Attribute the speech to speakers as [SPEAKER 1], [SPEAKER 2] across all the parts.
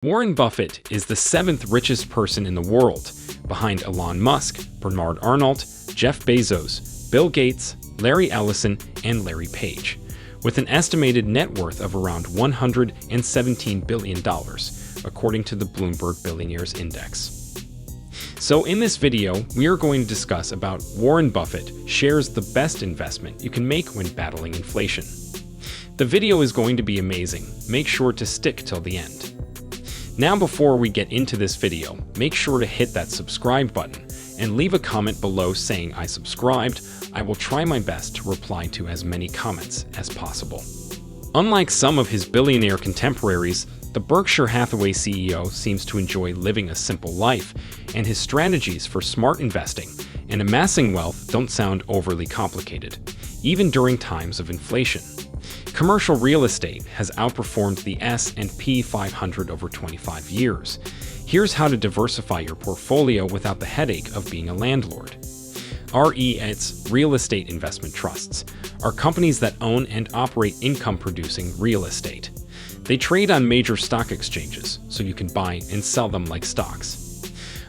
[SPEAKER 1] Warren Buffett is the seventh richest person in the world, behind Elon Musk, Bernard Arnault, Jeff Bezos, Bill Gates, Larry Ellison, and Larry Page, with an estimated net worth of around $117 billion, according to the Bloomberg Billionaires Index. So in this video, we are going to discuss about Warren Buffett shares the best investment you can make when battling inflation. The video is going to be amazing. Make sure to stick till the end. Now before we get into this video, make sure to hit that subscribe button and leave a comment below saying I subscribed. I will try my best to reply to as many comments as possible. Unlike some of his billionaire contemporaries, the Berkshire Hathaway CEO seems to enjoy living a simple life, and his strategies for smart investing and amassing wealth don't sound overly complicated, even during times of inflation. Commercial real estate has outperformed the S&P 500 over 25 years. Here's how to diversify your portfolio without the headache of being a landlord. REITs, real estate investment trusts, are companies that own and operate income-producing real estate. They trade on major stock exchanges, so you can buy and sell them like stocks.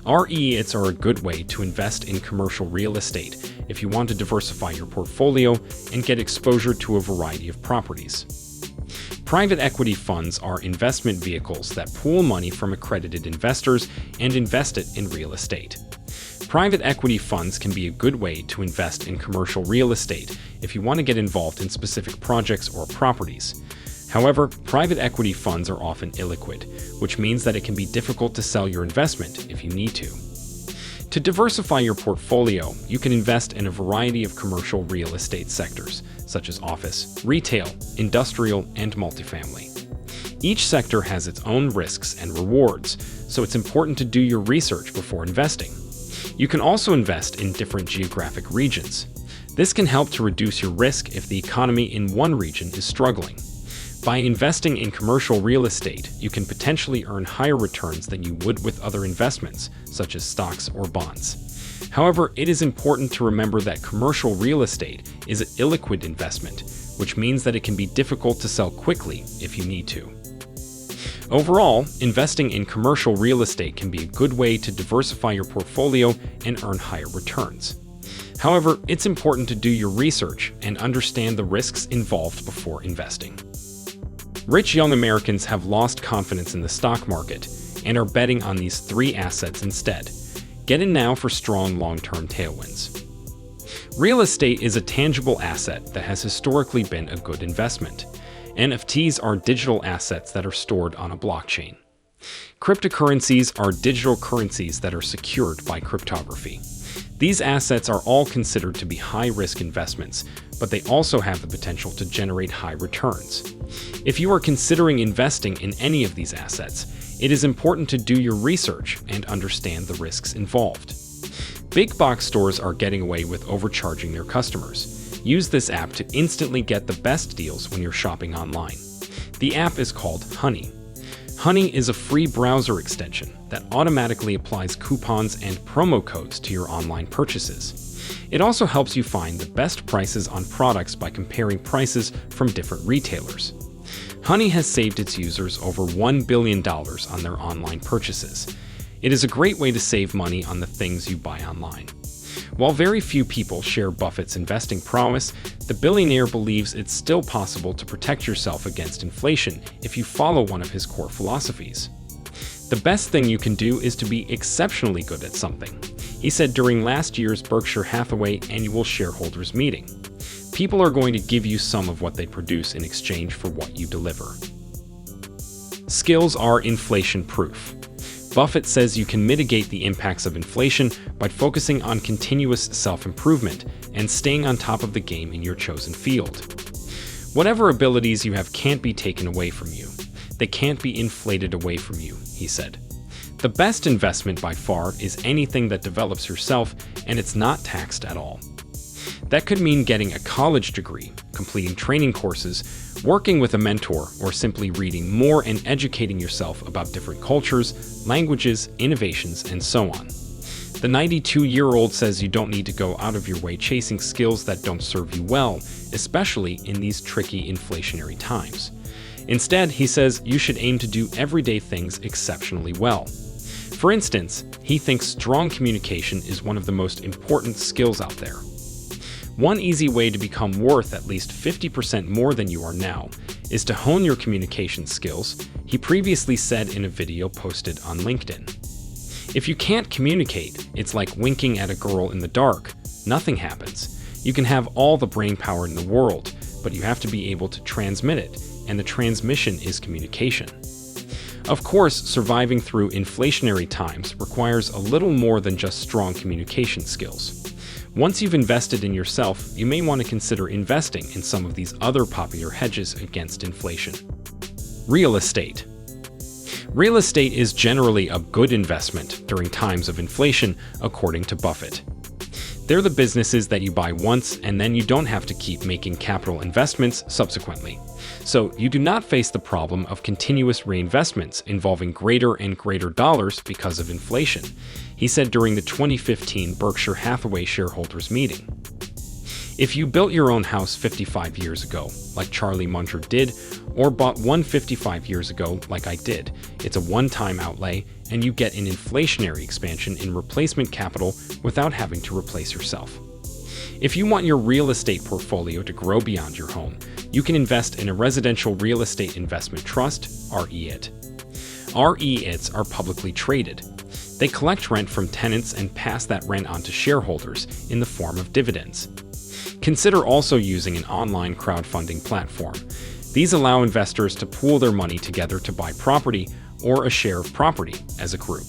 [SPEAKER 1] REITs are a good way to invest in commercial real estate if you want to diversify your portfolio and get exposure to a variety of properties. Private equity funds are investment vehicles that pool money from accredited investors and invest it in real estate. Private equity funds can be a good way to invest in commercial real estate if you want to get involved in specific projects or properties. However, private equity funds are often illiquid, which means that it can be difficult to sell your investment if you need to. To diversify your portfolio, you can invest in a variety of commercial real estate sectors, such as office, retail, industrial, and multifamily. Each sector has its own risks and rewards, so it's important to do your research before investing. You can also invest in different geographic regions. This can help to reduce your risk if the economy in one region is struggling. By investing in commercial real estate, you can potentially earn higher returns than you would with other investments, such as stocks or bonds. However, it is important to remember that commercial real estate is an illiquid investment, which means that it can be difficult to sell quickly if you need to. Overall, investing in commercial real estate can be a good way to diversify your portfolio and earn higher returns. However, it's important to do your research and understand the risks involved before investing. Rich young Americans have lost confidence in the stock market and are betting on these three assets instead. Get in now for strong long-term tailwinds. Real estate is a tangible asset that has historically been a good investment. NFTs are digital assets that are stored on a blockchain. Cryptocurrencies are digital currencies that are secured by cryptography. These assets are all considered to be high-risk investments, but they also have the potential to generate high returns. If you are considering investing in any of these assets, it is important to do your research and understand the risks involved. Big box stores are getting away with overcharging their customers. Use this app to instantly get the best deals when you're shopping online. The app is called Honey. Honey is a free browser extension that automatically applies coupons and promo codes to your online purchases. It also helps you find the best prices on products by comparing prices from different retailers. Honey has saved its users over $1 billion on their online purchases. It is a great way to save money on the things you buy online. While very few people share Buffett's investing prowess, the billionaire believes it's still possible to protect yourself against inflation if you follow one of his core philosophies. The best thing you can do is to be exceptionally good at something, he said during last year's Berkshire Hathaway annual shareholders meeting. People are going to give you some of what they produce in exchange for what you deliver. Skills are inflation-proof. Buffett says you can mitigate the impacts of inflation by focusing on continuous self-improvement and staying on top of the game in your chosen field. Whatever abilities you have can't be taken away from you. They can't be inflated away from you, he said. The best investment by far is anything that develops yourself and it's not taxed at all. That could mean getting a college degree, completing training courses, working with a mentor, or simply reading more and educating yourself about different cultures, languages, innovations, and so on. The 92-year-old says you don't need to go out of your way chasing skills that don't serve you well, especially in these tricky inflationary times. Instead, he says you should aim to do everyday things exceptionally well. For instance, he thinks strong communication is one of the most important skills out there. One easy way to become worth at least 50% more than you are now is to hone your communication skills, he previously said in a video posted on LinkedIn. If you can't communicate, it's like winking at a girl in the dark. Nothing happens. You can have all the brain power in the world, but you have to be able to transmit it, and the transmission is communication. Of course, surviving through inflationary times requires a little more than just strong communication skills. Once you've invested in yourself, you may want to consider investing in some of these other popular hedges against inflation. Real estate. Real estate is generally a good investment during times of inflation, according to Buffett. They're the businesses that you buy once and then you don't have to keep making capital investments subsequently. So you do not face the problem of continuous reinvestments involving greater and greater dollars because of inflation, he said during the 2015 Berkshire Hathaway shareholders meeting. If you built your own house 55 years ago, like Charlie Munger did, or bought one 55 years ago, like I did, it's a one-time outlay, and you get an inflationary expansion in replacement capital without having to replace yourself. If you want your real estate portfolio to grow beyond your home, you can invest in a residential real estate investment trust, REIT. REITs are publicly traded. They collect rent from tenants and pass that rent on to shareholders in the form of dividends. Consider also using an online crowdfunding platform. These allow investors to pool their money together to buy property or a share of property as a group.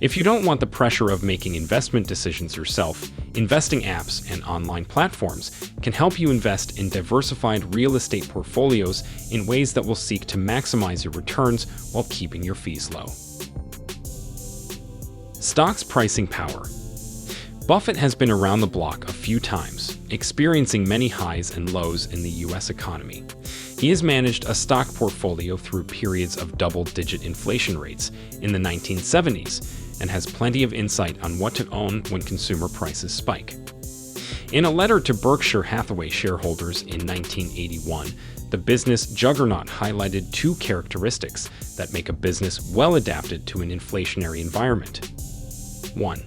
[SPEAKER 1] If you don't want the pressure of making investment decisions yourself, investing apps and online platforms can help you invest in diversified real estate portfolios in ways that will seek to maximize your returns while keeping your fees low. Stocks pricing power. Buffett has been around the block a few times, experiencing many highs and lows in the U.S. economy. He has managed a stock portfolio through periods of double-digit inflation rates in the 1970s and has plenty of insight on what to own when consumer prices spike. In a letter to Berkshire Hathaway shareholders in 1981, the business juggernaut highlighted two characteristics that make a business well adapted to an inflationary environment. 1.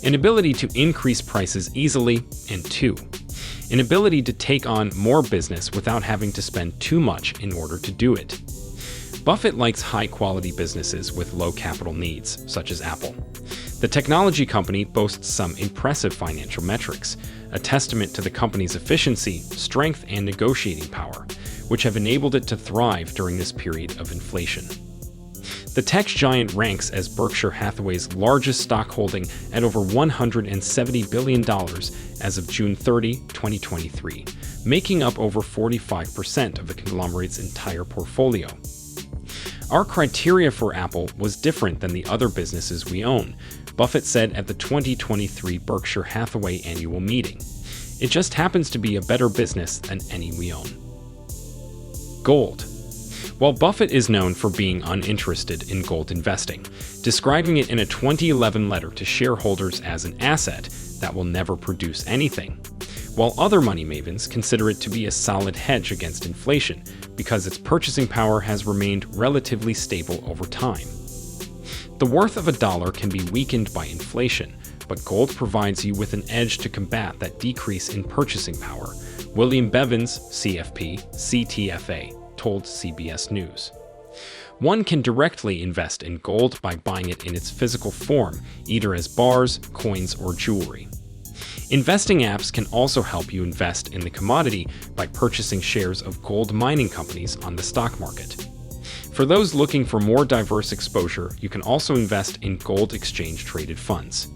[SPEAKER 1] An ability to increase prices easily, and 2. An ability to take on more business without having to spend too much in order to do it. Buffett likes high-quality businesses with low capital needs, such as Apple. The technology company boasts some impressive financial metrics, a testament to the company's efficiency, strength, and negotiating power, which have enabled it to thrive during this period of inflation. The tech giant ranks as Berkshire Hathaway's largest stock holding at over $170 billion as of June 30, 2023, making up over 45% of the conglomerate's entire portfolio. Our criteria for Apple was different than the other businesses we own, Buffett said at the 2023 Berkshire Hathaway annual meeting. It just happens to be a better business than any we own. Gold. While Buffett is known for being uninterested in gold investing, describing it in a 2011 letter to shareholders as an asset that will never produce anything, while other money mavens consider it to be a solid hedge against inflation because its purchasing power has remained relatively stable over time. The worth of a dollar can be weakened by inflation, but gold provides you with an edge to combat that decrease in purchasing power, William Bevins, CFP, CTFA, told CBS News. One can directly invest in gold by buying it in its physical form, either as bars, coins, or jewelry. Investing apps can also help you invest in the commodity by purchasing shares of gold mining companies on the stock market. For those looking for more diverse exposure, you can also invest in gold exchange-traded funds.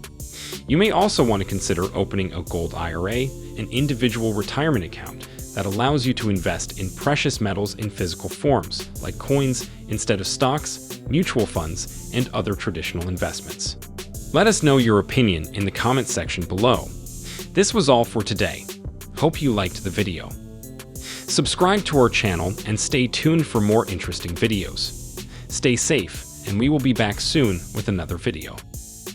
[SPEAKER 1] You may also want to consider opening a gold IRA, an individual retirement account, that allows you to invest in precious metals in physical forms, like coins, instead of stocks, mutual funds, and other traditional investments. Let us know your opinion in the comment section below. This was all for today. Hope you liked the video. Subscribe to our channel and stay tuned for more interesting videos. Stay safe, and we will be back soon with another video.